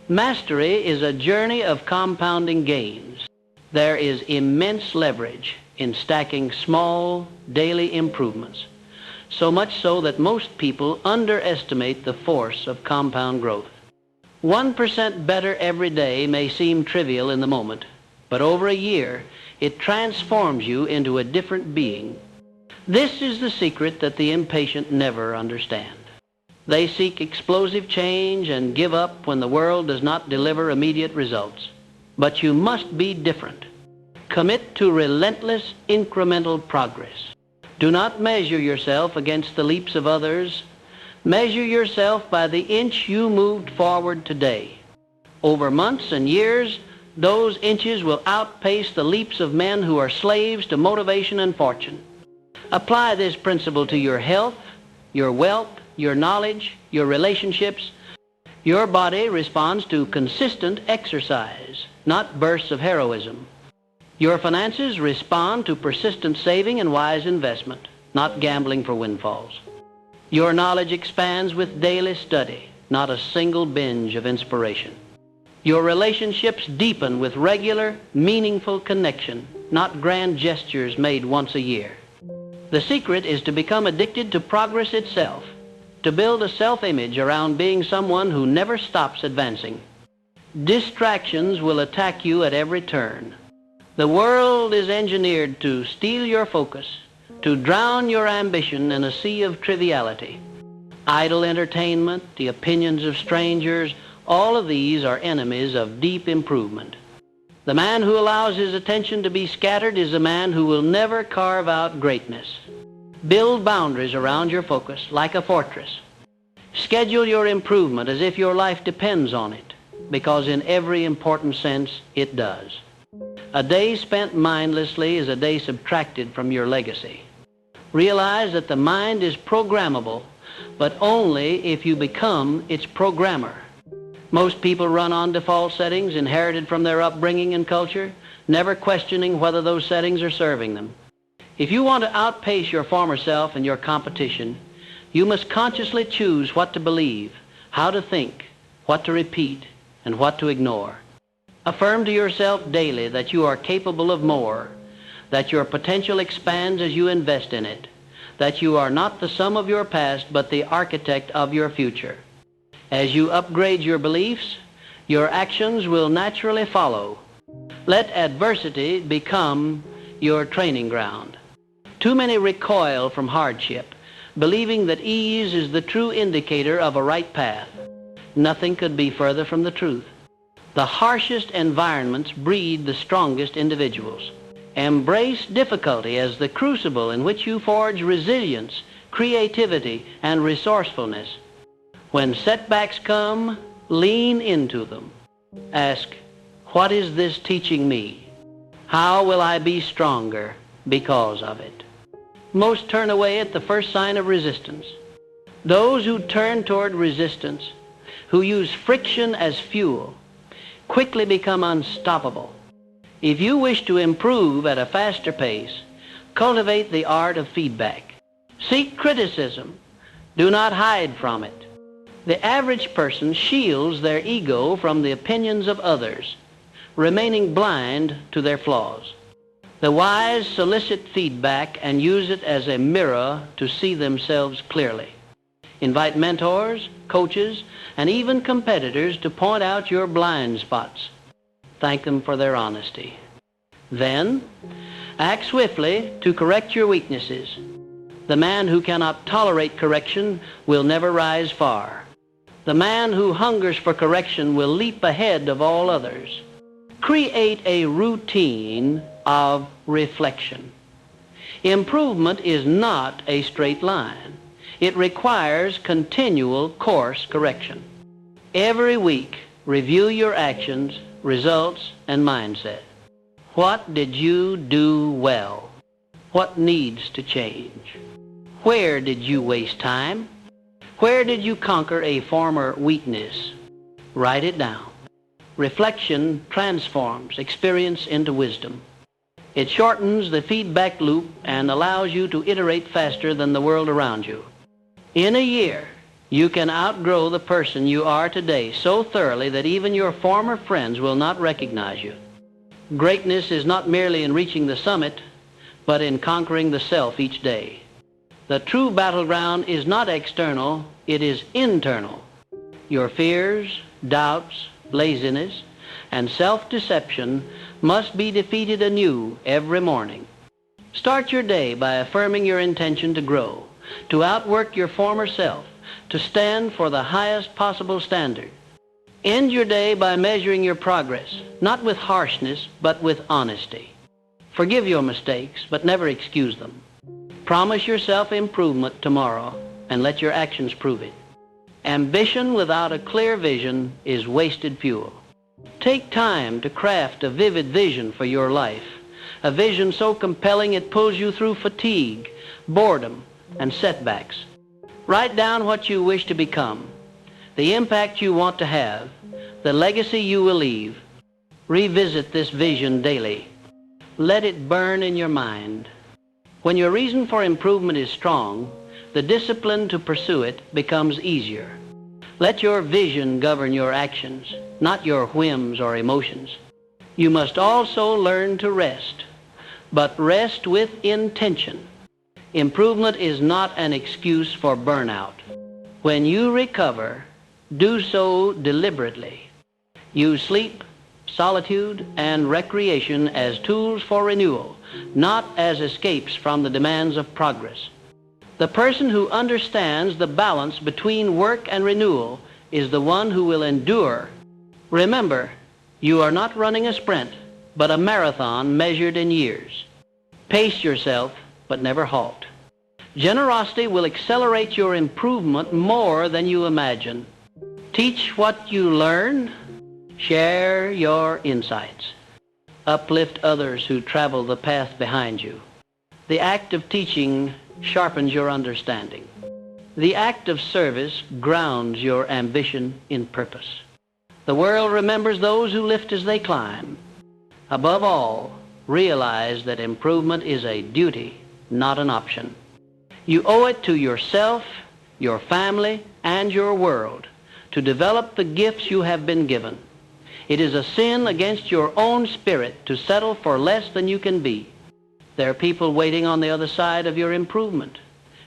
Speaker 1: Mastery is a journey of compounding gains. There is immense leverage in stacking small, daily improvements, so much so that most people underestimate the force of compound growth. 1% better every day may seem trivial in the moment, but over a year, it transforms you into a different being. This is the secret that the impatient never understand. They seek explosive change and give up when the world does not deliver immediate results. But you must be different. Commit to relentless, incremental progress. Do not measure yourself against the leaps of others. Measure yourself by the inch you moved forward today. Over months and years, those inches will outpace the leaps of men who are slaves to motivation and fortune. Apply this principle to your health, your wealth, your knowledge, your relationships. Your body responds to consistent exercise, not bursts of heroism. Your finances respond to persistent saving and wise investment, not gambling for windfalls. Your knowledge expands with daily study, not a single binge of inspiration. Your relationships deepen with regular, meaningful connection, not grand gestures made once a year. The secret is to become addicted to progress itself, to build a self-image around being someone who never stops advancing. Distractions will attack you at every turn. The world is engineered to steal your focus, to drown your ambition in a sea of triviality. Idle entertainment, the opinions of strangers, all of these are enemies of deep improvement. The man who allows his attention to be scattered is a man who will never carve out greatness. Build boundaries around your focus like a fortress. Schedule your improvement as if your life depends on it, because in every important sense it does. A day spent mindlessly is a day subtracted from your legacy. Realize that the mind is programmable, but only if you become its programmer. Most people run on default settings inherited from their upbringing and culture, never questioning whether those settings are serving them. If you want to outpace your former self and your competition, you must consciously choose what to believe, how to think, what to repeat, and what to ignore. Affirm to yourself daily that you are capable of more, that your potential expands as you invest in it, that you are not the sum of your past but the architect of your future. As you upgrade your beliefs, your actions will naturally follow. Let adversity become your training ground. Too many recoil from hardship, believing that ease is the true indicator of a right path. Nothing could be further from the truth. The harshest environments breed the strongest individuals. Embrace difficulty as the crucible in which you forge resilience, creativity, and resourcefulness. When setbacks come, lean into them. Ask, what is this teaching me? How will I be stronger because of it? Most turn away at the first sign of resistance. Those who turn toward resistance, who use friction as fuel, quickly become unstoppable. If you wish to improve at a faster pace, cultivate the art of feedback. Seek criticism. Do not hide from it. The average person shields their ego from the opinions of others, remaining blind to their flaws. The wise solicit feedback and use it as a mirror to see themselves clearly. Invite mentors, coaches, and even competitors to point out your blind spots. Thank them for their honesty. Then, act swiftly to correct your weaknesses. The man who cannot tolerate correction will never rise far. The man who hungers for correction will leap ahead of all others. Create a routine of reflection. Improvement is not a straight line. It requires continual course correction. Every week, review your actions, results, and mindset. What did you do well? What needs to change? Where did you waste time? Where did you conquer a former weakness? Write it down. Reflection transforms experience into wisdom. It shortens the feedback loop and allows you to iterate faster than the world around you. In a year, you can outgrow the person you are today so thoroughly that even your former friends will not recognize you. Greatness is not merely in reaching the summit, but in conquering the self each day. The true battleground is not external, it is internal. Your fears, doubts, laziness, and self-deception must be defeated anew every morning. Start your day by affirming your intention to grow, to outwork your former self, to stand for the highest possible standard. End your day by measuring your progress, not with harshness, but with honesty. Forgive your mistakes, but never excuse them. Promise yourself improvement tomorrow, and let your actions prove it. Ambition without a clear vision is wasted fuel. Take time to craft a vivid vision for your life, a vision so compelling it pulls you through fatigue, boredom, and setbacks. Write down what you wish to become, the impact you want to have, the legacy you will leave. Revisit this vision daily. Let it burn in your mind. When your reason for improvement is strong, the discipline to pursue it becomes easier. Let your vision govern your actions, not your whims or emotions. You must also learn to rest, but rest with intention. Improvement is not an excuse for burnout. When you recover, do so deliberately. Use sleep, solitude, and recreation as tools for renewal, not as escapes from the demands of progress. The person who understands the balance between work and renewal is the one who will endure. Remember, you are not running a sprint, but a marathon measured in years. Pace yourself, but never halt. Generosity will accelerate your improvement more than you imagine. Teach what you learn. Share your insights. Uplift others who travel the path behind you. The act of teaching sharpens your understanding. The act of service grounds your ambition in purpose. The world remembers those who lift as they climb. Above all, realize that improvement is a duty, not an option. You owe it to yourself, your family, and your world to develop the gifts you have been given. It is a sin against your own spirit to settle for less than you can be. There are people waiting on the other side of your improvement,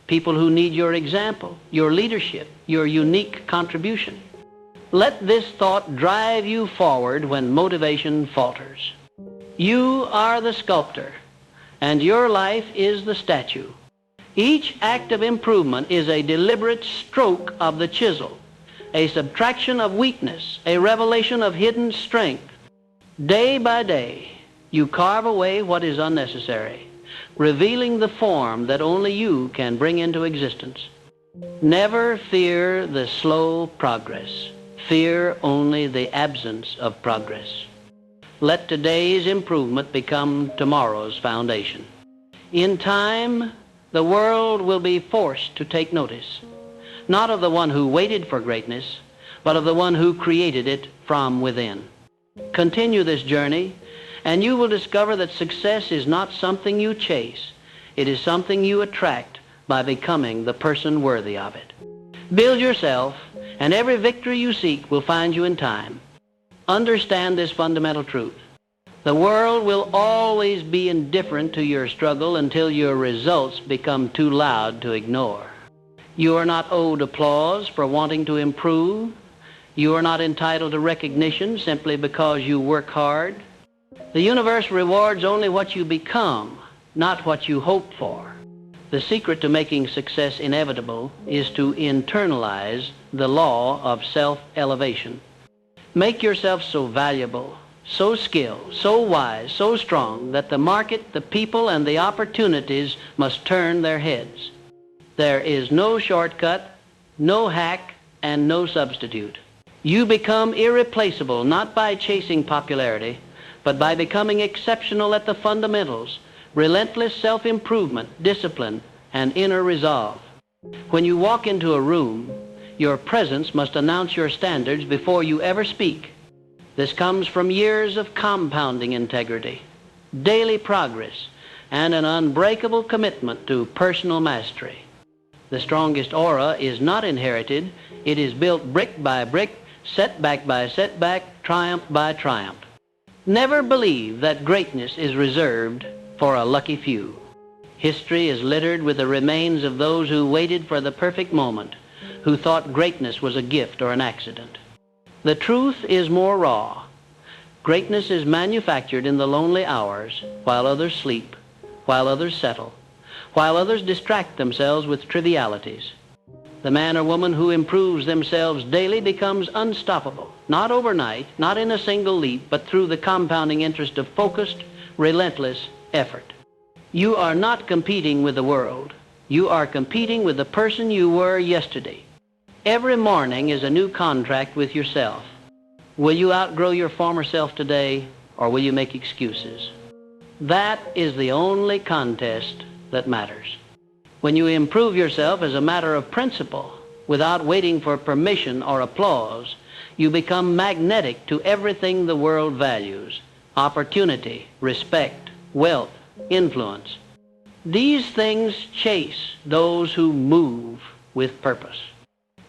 Speaker 1: people who need your example, your leadership, your unique contribution. Let this thought drive you forward when motivation falters. You are the sculptor, and your life is the statue. Each act of improvement is a deliberate stroke of the chisel, a subtraction of weakness, a revelation of hidden strength. Day by day, you carve away what is unnecessary, revealing the form that only you can bring into existence. Never fear the slow progress. Fear only the absence of progress. Let today's improvement become tomorrow's foundation. In time, the world will be forced to take notice, not of the one who waited for greatness, but of the one who created it from within. Continue this journey, and you will discover that success is not something you chase. It is something you attract by becoming the person worthy of it. Build yourself, and every victory you seek will find you in time. Understand this fundamental truth. The world will always be indifferent to your struggle until your results become too loud to ignore. You are not owed applause for wanting to improve. You are not entitled to recognition simply because you work hard. The universe rewards only what you become, not what you hope for. The secret to making success inevitable is to internalize the law of self-elevation. Make yourself so valuable, so skilled, so wise, so strong that the market, the people, and the opportunities must turn their heads. There is no shortcut, no hack, and no substitute. You become irreplaceable not by chasing popularity, but by becoming exceptional at the fundamentals, relentless self-improvement, discipline, and inner resolve. When you walk into a room, Your presence must announce your standards before you ever speak. This comes from years of compounding integrity, daily progress, and an unbreakable commitment to personal mastery. The strongest aura is not inherited. It is built brick by brick, setback by setback, triumph by triumph. Never believe that greatness is reserved for a lucky few. History is littered with the remains of those who waited for the perfect moment, who thought greatness was a gift or an accident. The truth is more raw. Greatness is manufactured in the lonely hours while others sleep, while others settle, while others distract themselves with trivialities. The man or woman who improves themselves daily becomes unstoppable, not overnight, not in a single leap, but through the compounding interest of focused, relentless effort. You are not competing with the world. You are competing with the person you were yesterday. Every morning is a new contract with yourself. Will you outgrow your former self today, or will you make excuses? That is the only contest that matters. When you improve yourself as a matter of principle, without waiting for permission or applause, you become magnetic to everything the world values: opportunity, respect, wealth, influence. These things chase those who move with purpose.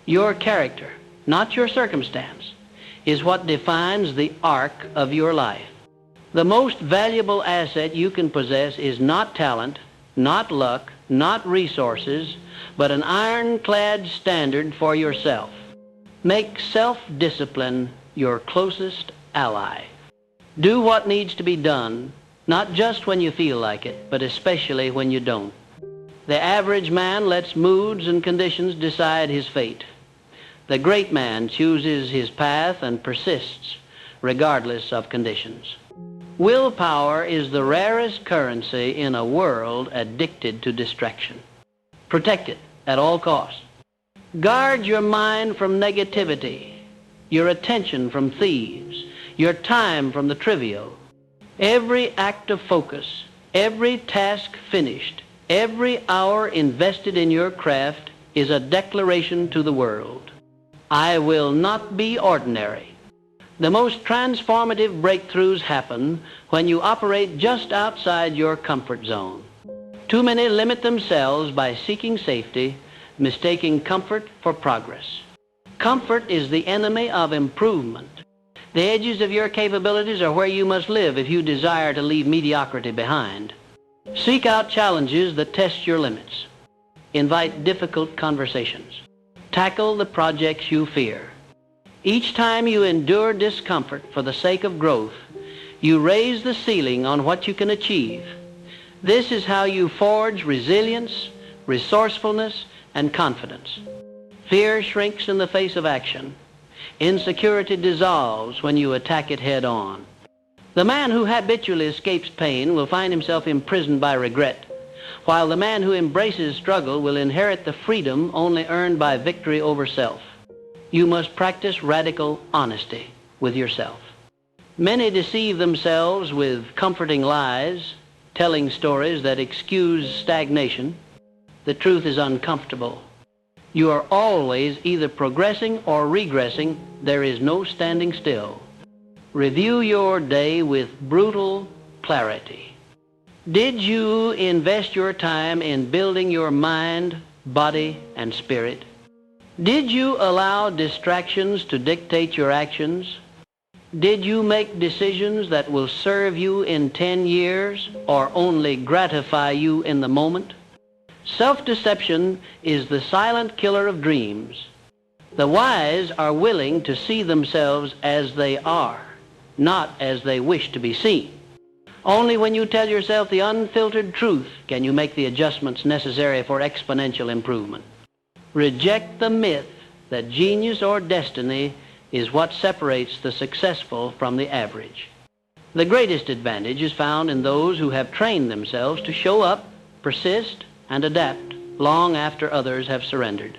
Speaker 1: Your character, not your circumstance, is what defines the arc of your life. The most valuable asset you can possess is not talent, not luck, not resources, but an ironclad standard for yourself. Make self-discipline your closest ally. Do what needs to be done, not just when you feel like it, but especially when you don't. The average man lets moods and conditions decide his fate. The great man chooses his path and persists, regardless of conditions. Willpower is the rarest currency in a world addicted to distraction. Protect it at all costs. Guard your mind from negativity, your attention from thieves, your time from the trivial. Every act of focus, every task finished, every hour invested in your craft is a declaration to the world. I will not be ordinary. The most transformative breakthroughs happen when you operate just outside your comfort zone. Too many limit themselves by seeking safety, mistaking comfort for progress. Comfort is the enemy of improvement. The edges of your capabilities are where you must live if you desire to leave mediocrity behind. Seek out challenges that test your limits. Invite difficult conversations. Tackle the projects you fear. Each time you endure discomfort for the sake of growth, you raise the ceiling on what you can achieve. This is how you forge resilience, resourcefulness, and confidence. Fear shrinks in the face of action. Insecurity dissolves when you attack it head on. The man who habitually escapes pain will find himself imprisoned by regret, while the man who embraces struggle will inherit the freedom only earned by victory over self. You must practice radical honesty with yourself. Many deceive themselves with comforting lies, telling stories that excuse stagnation. The truth is uncomfortable. You are always either progressing or regressing. There is no standing still. Review your day with brutal clarity. Did you invest your time in building your mind, body, and spirit? Did you allow distractions to dictate your actions? Did you make decisions that will serve you in 10 years or only gratify you in the moment? Self-deception is the silent killer of dreams. The wise are willing to see themselves as they are, not as they wish to be seen. Only when you tell yourself the unfiltered truth can you make the adjustments necessary for exponential improvement. Reject the myth that genius or destiny is what separates the successful from the average. The greatest advantage is found in those who have trained themselves to show up, persist, and adapt long after others have surrendered.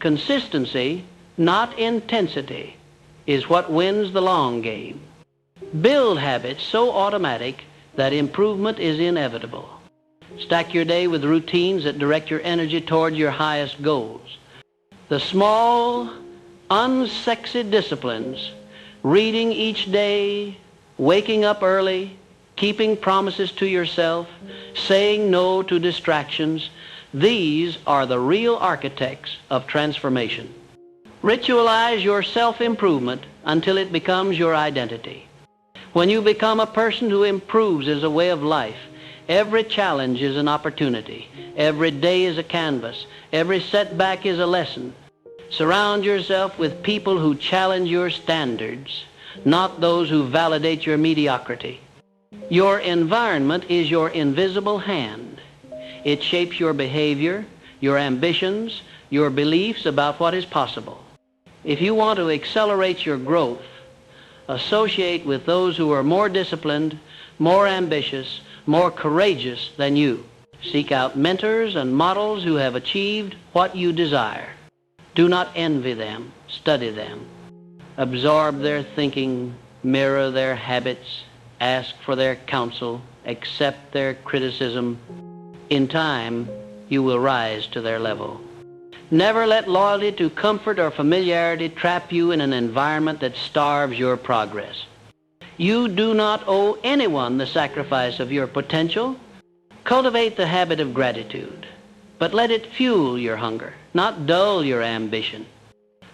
Speaker 1: Consistency, not intensity, is what wins the long game. Build habits so automatic that improvement is inevitable. Stack your day with routines that direct your energy toward your highest goals. The small, unsexy disciplines, reading each day, waking up early, keeping promises to yourself, saying no to distractions, these are the real architects of transformation. Ritualize your self-improvement until it becomes your identity. When you become a person who improves as a way of life, every challenge is an opportunity. Every day is a canvas. Every setback is a lesson. Surround yourself with people who challenge your standards, not those who validate your mediocrity. Your environment is your invisible hand. It shapes your behavior, your ambitions, your beliefs about what is possible. If you want to accelerate your growth, associate with those who are more disciplined, more ambitious, more courageous than you. Seek out mentors and models who have achieved what you desire. Do not envy them, study them. Absorb their thinking, mirror their habits, ask for their counsel, accept their criticism. In time, you will rise to their level. Never let loyalty to comfort or familiarity trap you in an environment that starves your progress. You do not owe anyone the sacrifice of your potential. Cultivate the habit of gratitude, but let it fuel your hunger, not dull your ambition.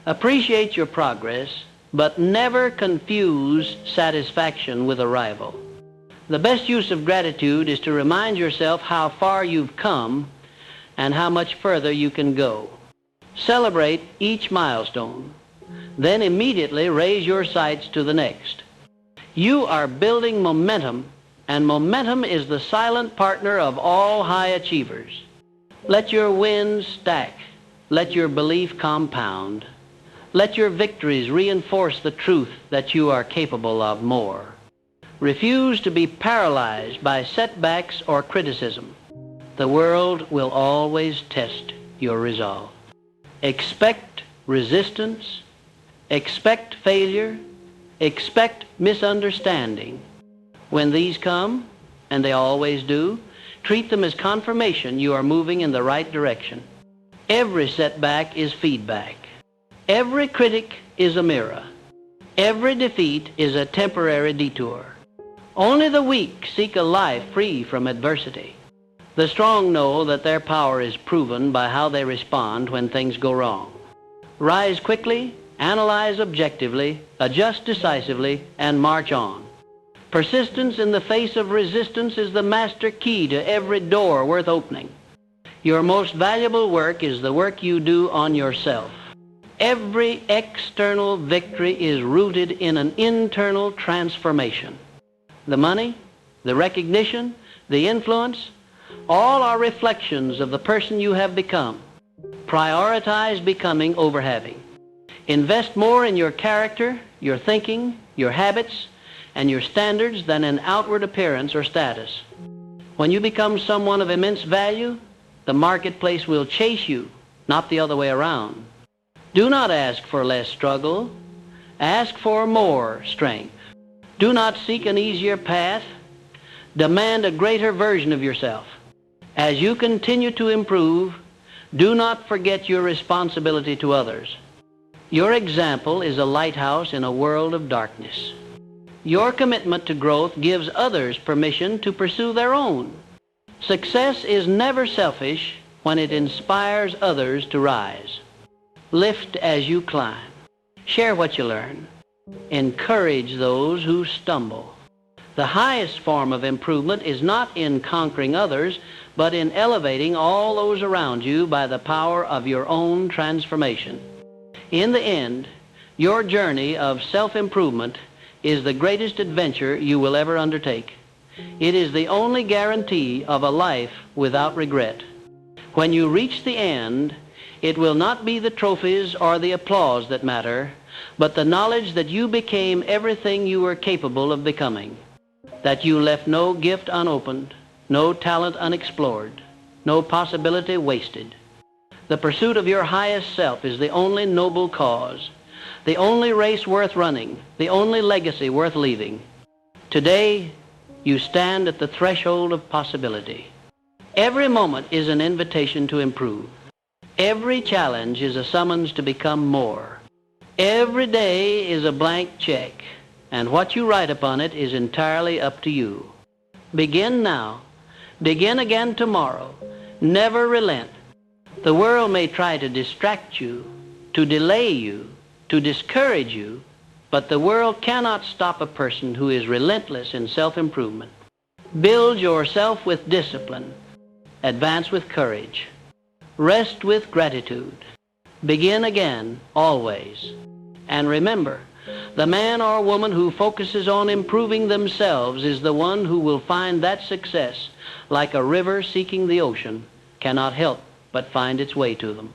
Speaker 1: Appreciate your progress, but never confuse satisfaction with arrival. The best use of gratitude is to remind yourself how far you've come and how much further you can go. Celebrate each milestone, then immediately raise your sights to the next. You are building momentum, and momentum is the silent partner of all high achievers. Let your wins stack. Let your belief compound. Let your victories reinforce the truth that you are capable of more. Refuse to be paralyzed by setbacks or criticism. The world will always test your resolve. Expect resistance. Expect failure. Expect misunderstanding. When these come, and they always do, treat them as confirmation you are moving in the right direction. Every setback is feedback. Every critic is a mirror. Every defeat is a temporary detour. Only the weak seek a life free from adversity. The strong know that their power is proven by how they respond when things go wrong. Rise quickly, analyze objectively, adjust decisively, and march on. Persistence in the face of resistance is the master key to every door worth opening. Your most valuable work is the work you do on yourself. Every external victory is rooted in an internal transformation. The money, the recognition, the influence, all are reflections of the person you have become. Prioritize becoming over having. Invest more in your character, your thinking, your habits, and your standards than in outward appearance or status. When you become someone of immense value, the marketplace will chase you, not the other way around. Do not ask for less struggle. Ask for more strength. Do not seek an easier path. Demand a greater version of yourself. As you continue to improve, do not forget your responsibility to others. Your example is a lighthouse in a world of darkness. Your commitment to growth gives others permission to pursue their own. Success is never selfish when it inspires others to rise. Lift as you climb. Share what you learn. Encourage those who stumble. The highest form of improvement is not in conquering others, but in elevating all those around you by the power of your own transformation. In the end, your journey of self-improvement is the greatest adventure you will ever undertake. It is the only guarantee of a life without regret. When you reach the end, it will not be the trophies or the applause that matter, but the knowledge that you became everything you were capable of becoming, that you left no gift unopened, no talent unexplored, no possibility wasted. The pursuit of your highest self is the only noble cause, the only race worth running, the only legacy worth leaving. Today, you stand at the threshold of possibility. Every moment is an invitation to improve. Every challenge is a summons to become more. Every day is a blank check, and what you write upon it is entirely up to you. Begin now. Begin again tomorrow. Never relent. The world may try to distract you, to delay you, to discourage you, but the world cannot stop a person who is relentless in self-improvement. Build yourself with discipline. Advance with courage. Rest with gratitude. Begin again, always. And remember, the man or woman who focuses on improving themselves is the one who will find that success, like a river seeking the ocean, cannot help but find its way to them.